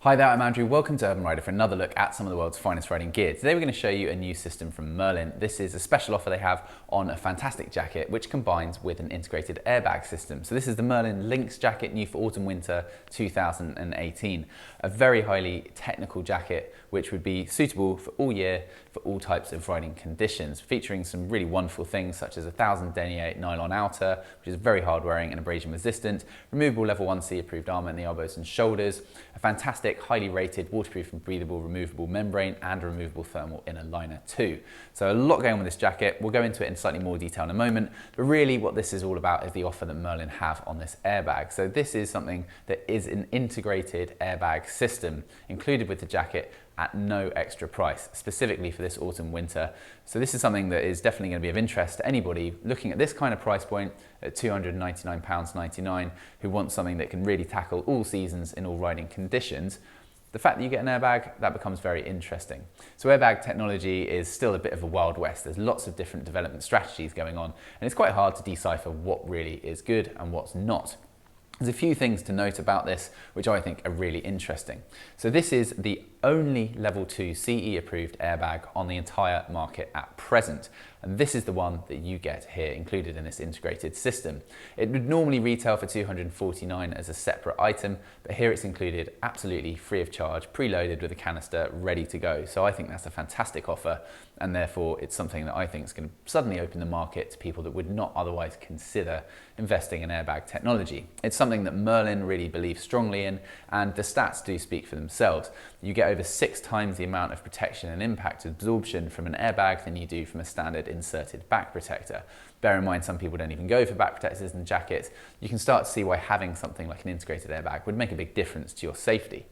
Hi there, I'm Andrew. Welcome to Urban Rider for another look at some of the world's finest riding gear. Today we're going to show you a new system from Merlin. This is a special offer they have on a fantastic jacket which combines with an integrated airbag system. So this is the Merlin Lynx jacket, new for autumn-winter 2018. A very highly technical jacket which would be suitable for all year, for all types of riding conditions, featuring some really wonderful things such as a 1000 denier nylon outer, which is very hard wearing and abrasion resistant, removable level 1C approved armour in the elbows and shoulders, a fantastic highly rated waterproof and breathable removable membrane, and a removable thermal inner liner too. So a lot going on with this jacket. We'll go into it in slightly more detail in a moment, but really what this is all about is the offer that Merlin have on this airbag. So this is something that is an integrated airbag system included with the jacket at no extra price, specifically for this autumn winter. So this is something that is definitely going to be of interest to anybody looking at this kind of price point at £299.99 who wants something that can really tackle all seasons in all riding conditions. The fact that you get an airbag, that becomes very interesting. So airbag technology is still a bit of a wild west. There's lots of different development strategies going on, and it's quite hard to decipher what really is good and what's not. There's a few things to note about this which I think are really interesting. So this is the only level 2 CE approved airbag on the entire market at present. And this is the one that you get here included in this integrated system. It would normally retail for $249 as a separate item, but here it's included absolutely free of charge, preloaded with a canister ready to go. So I think that's a fantastic offer, and therefore it's something that I think is going to suddenly open the market to people that would not otherwise consider investing in airbag technology. It's something that Merlin really believes strongly in, and the stats do speak for themselves. You get over 6 times the amount of protection and impact absorption from an airbag than you do from a standard inserted back protector. Bear in mind, some people don't even go for back protectors and jackets. You can start to see why having something like an integrated airbag would make a big difference to your safety.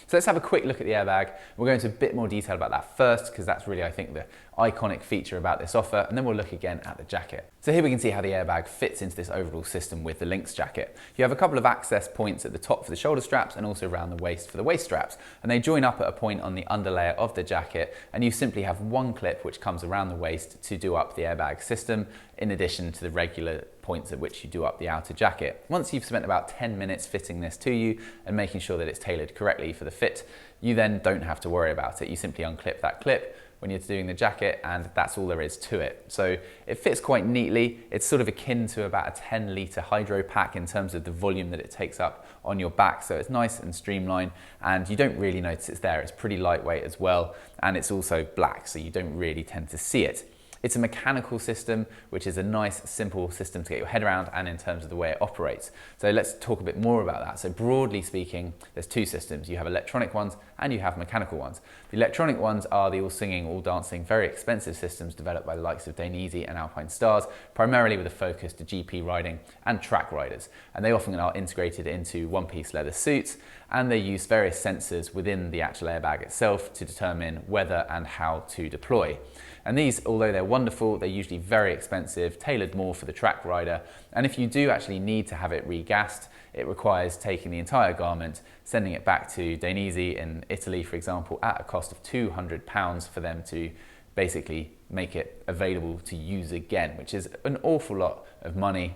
So let's have a quick look at the airbag. We'll go into a bit more detail about that first, because that's really, I think, the iconic feature about this offer, and then we'll look again at the jacket. So here we can see how the airbag fits into this overall system with the Lynx jacket. You have a couple of access points at the top for the shoulder straps and also around the waist for the waist straps, and they join up at a point on the underlayer of the jacket, and you simply have one clip which comes around the waist to do up the airbag system, in addition to the regular points at which you do up the outer jacket. Once you've spent about 10 minutes fitting this to you and making sure that it's tailored correctly for the fit, you then don't have to worry about it. You simply unclip that clip when you're doing the jacket, and that's all there is to it. So it fits quite neatly. It's sort of akin to about a 10-litre hydro pack in terms of the volume that it takes up on your back. So it's nice and streamlined, and you don't really notice it's there. It's pretty lightweight as well, and it's also black, so you don't really tend to see it. It's a mechanical system, which is a nice, simple system to get your head around, and in terms of the way it operates. So let's talk a bit more about that. So broadly speaking, there's two systems. You have electronic ones and you have mechanical ones. The electronic ones are the all singing, all dancing, very expensive systems developed by the likes of Dainese and Alpine Stars, primarily with a focus to GP riding and track riders. And they often are integrated into one-piece leather suits, and they use various sensors within the actual airbag itself to determine whether and how to deploy. And these, although they're wonderful, they're usually very expensive, tailored more for the track rider. And if you do actually need to have it regassed, it requires taking the entire garment, sending it back to Dainese in Italy, for example, at a cost of £200 for them to basically make it available to use again, which is an awful lot of money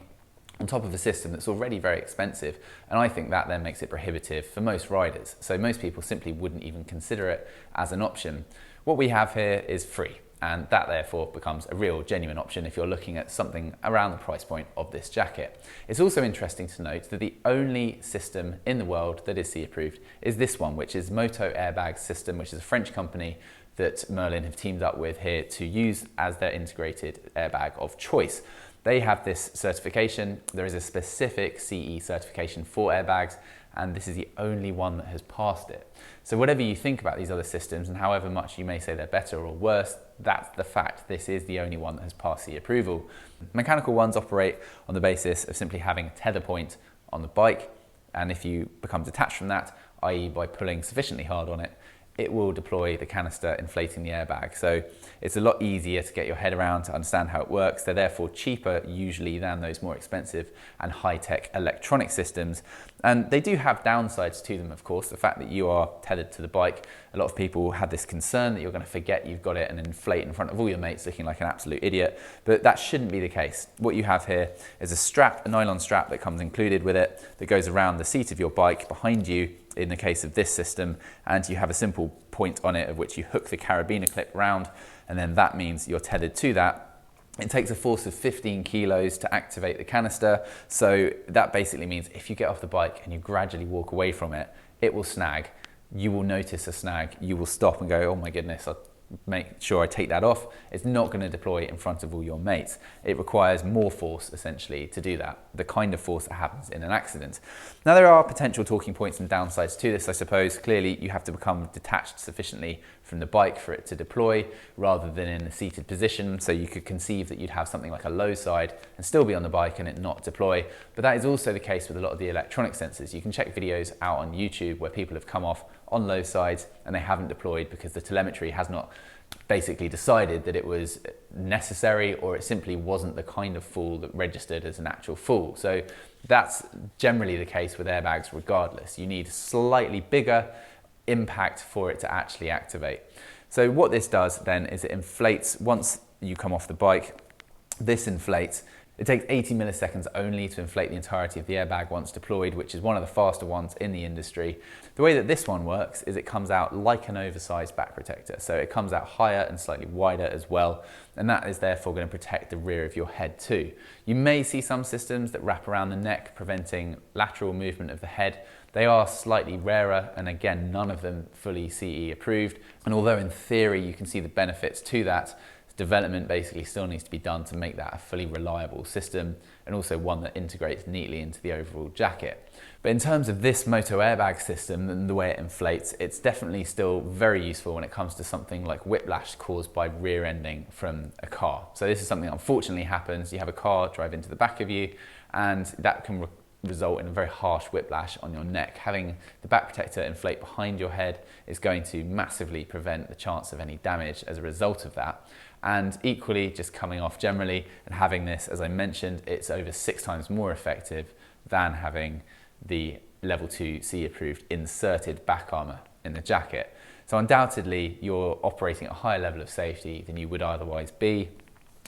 on top of a system that's already very expensive. And I think that then makes it prohibitive for most riders. So most people simply wouldn't even consider it as an option. What we have here is free, and that therefore becomes a real genuine option if you're looking at something around the price point of this jacket. It's also interesting to note that the only system in the world that is CE approved is this one, which is Moto Airbag System, which is a French company that Merlin have teamed up with here to use as their integrated airbag of choice. They have this certification. There is a specific CE certification for airbags, and this is the only one that has passed it. So whatever you think about these other systems, and however much you may say they're better or worse, that's the fact. This is the only one that has passed the approval. Mechanical ones operate on the basis of simply having a tether point on the bike, and if you become detached from that, i.e. by pulling sufficiently hard on it, it will deploy the canister, inflating the airbag. So it's a lot easier to get your head around, to understand how it works. They're therefore cheaper usually than those more expensive and high-tech electronic systems. And they do have downsides to them, of course. The fact that you are tethered to the bike, a lot of people have this concern that you're going to forget you've got it and inflate in front of all your mates looking like an absolute idiot, but that shouldn't be the case. What you have here is a strap, a nylon strap that comes included with it, that goes around the seat of your bike behind you, in the case of this system, and you have a simple point on it of which you hook the carabiner clip round, and then that means you're tethered to that. It takes a force of 15 kilos to activate the canister, so that basically means if you get off the bike and you gradually walk away from it, it will snag. You will notice a snag, you will stop and go, oh my goodness, I'll make sure I take that off. It's not going to deploy in front of all your mates. It requires more force essentially to do that, the kind of force that happens in an accident. Now there are potential talking points and downsides to this, I suppose. Clearly you have to become detached sufficiently from the bike for it to deploy rather than in a seated position, so you could conceive that you'd have something like a low side and still be on the bike and it not deploy. But that is also the case with a lot of the electronic sensors. You can check videos out on YouTube where people have come off on low sides and they haven't deployed because the telemetry has not basically decided that it was necessary, or it simply wasn't the kind of fall that registered as an actual fall. So that's generally the case with airbags regardless. You need slightly bigger impact for it to actually activate. So what this does then is it inflates once you come off the bike. This inflates. It takes 80 milliseconds only to inflate the entirety of the airbag once deployed, which is one of the faster ones in the industry. The way that this one works is it comes out like an oversized back protector. So it comes out higher and slightly wider as well, and that is therefore going to protect the rear of your head too. You may see some systems that wrap around the neck, preventing lateral movement of the head. They are slightly rarer, and again, none of them fully CE approved. And although in theory you can see the benefits to that, development basically still needs to be done to make that a fully reliable system, and also one that integrates neatly into the overall jacket. But in terms of this moto airbag system and the way it inflates, it's definitely still very useful when it comes to something like whiplash caused by rear ending from a car. So this is something that unfortunately happens. You have a car drive into the back of you, and that can result in a very harsh whiplash on your neck. Having the back protector inflate behind your head is going to massively prevent the chance of any damage as a result of that. And equally, just coming off generally and having this, as I mentioned, it's over 6 times more effective than having the level 2 C approved inserted back armour in the jacket. So undoubtedly you're operating at a higher level of safety than you would otherwise be.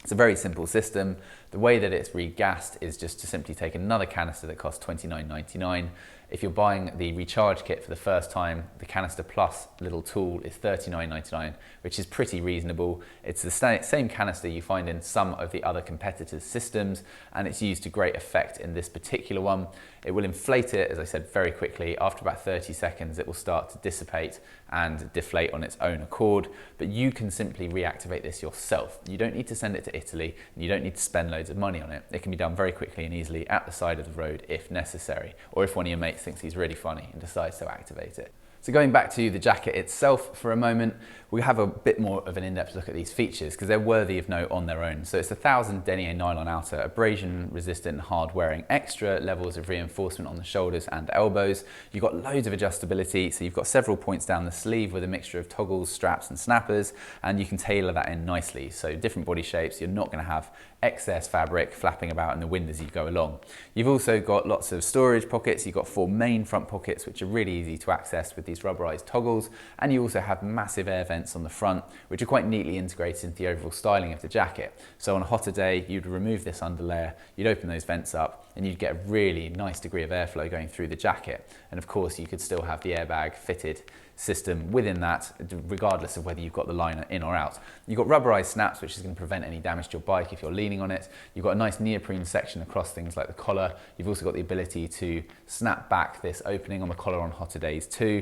It's a very simple system. The way that it's regassed is just to simply take another canister that costs $29.99. If you're buying the recharge kit for the first time, the canister plus little tool is $39.99, which is pretty reasonable. It's the same canister you find in some of the other competitors' systems, and it's used to great effect in this particular one. It will inflate it, as I said, very quickly. After about 30 seconds, it will start to dissipate and deflate on its own accord, but you can simply reactivate this yourself. You don't need to send it to Italy, and you don't need to spend loads of money on it. It can be done very quickly and easily at the side of the road if necessary, or if one of your mates thinks he's really funny and decides to activate it. So going back to the jacket itself for a moment, we have a bit more of an in-depth look at these features because they're worthy of note on their own. So it's a 1000 denier nylon outer, abrasion resistant, hard wearing, extra levels of reinforcement on the shoulders and elbows. You've got loads of adjustability, so you've got several points down the sleeve with a mixture of toggles, straps and snappers, and you can tailor that in nicely. So different body shapes, you're not going to have excess fabric flapping about in the wind as you go along. You've also got lots of storage pockets. You've got 4 main front pockets which are really easy to access with these rubberized toggles, and you also have massive air vents on the front which are quite neatly integrated into the overall styling of the jacket. So on a hotter day you'd remove this underlayer, you'd open those vents up, and you'd get a really nice degree of airflow going through the jacket. And of course you could still have the airbag fitted system within that, regardless of whether you've got the liner in or out. You've got rubberized snaps, which is going to prevent any damage to your bike if you're leaning on it. You've got a nice neoprene section across things like the collar. You've also got the ability to snap back this opening on the collar on hotter days too.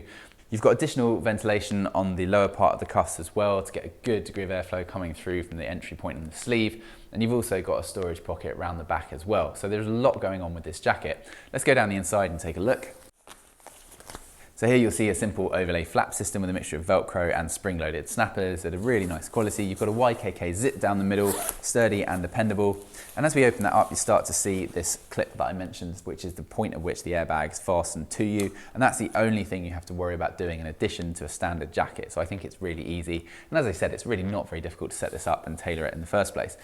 You've got additional ventilation on the lower part of the cuffs as well to get a good degree of airflow coming through from the entry point in the sleeve. And you've also got a storage pocket around the back as well. So there's a lot going on with this jacket. Let's go down the inside and take a look. So here you'll see a simple overlay flap system with a mixture of Velcro and spring-loaded snappers at a really nice quality. You've got a YKK zip down the middle, sturdy and dependable. And as we open that up, you start to see this clip that I mentioned, which is the point at which the airbag is fastened to you. And that's the only thing you have to worry about doing in addition to a standard jacket. So I think it's really easy. And as I said, it's really not very difficult to set this up and tailor it in the first place.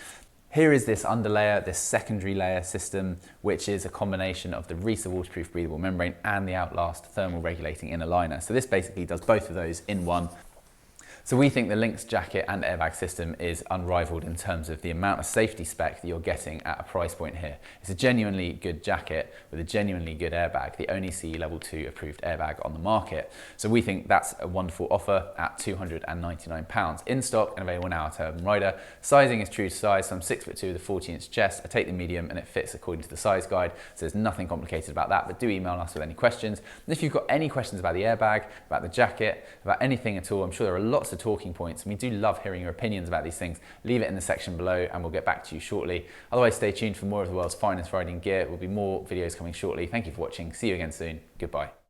Here is this underlayer, this secondary layer system, which is a combination of the Reissa waterproof breathable membrane and the Outlast thermal regulating inner liner. So this basically does both of those in one. So we think the Lynx jacket and airbag system is unrivaled in terms of the amount of safety spec that you're getting at a price point here. It's a genuinely good jacket with a genuinely good airbag, the only CE level 2 approved airbag on the market. So we think that's a wonderful offer at £299 in stock and available now at Urban Rider. Sizing is true to size, so I'm 6'2" with a 40-inch chest. I take the medium and it fits according to the size guide, so there's nothing complicated about that, but do email us with any questions. And if you've got any questions about the airbag, about the jacket, about anything at all, I'm sure there are lots of talking points, and we do love hearing your opinions about these things. Leave it in the section below and we'll get back to you shortly. Otherwise, stay tuned for more of the world's finest riding gear. There will be more videos coming shortly. Thank you for watching. See you again soon. Goodbye.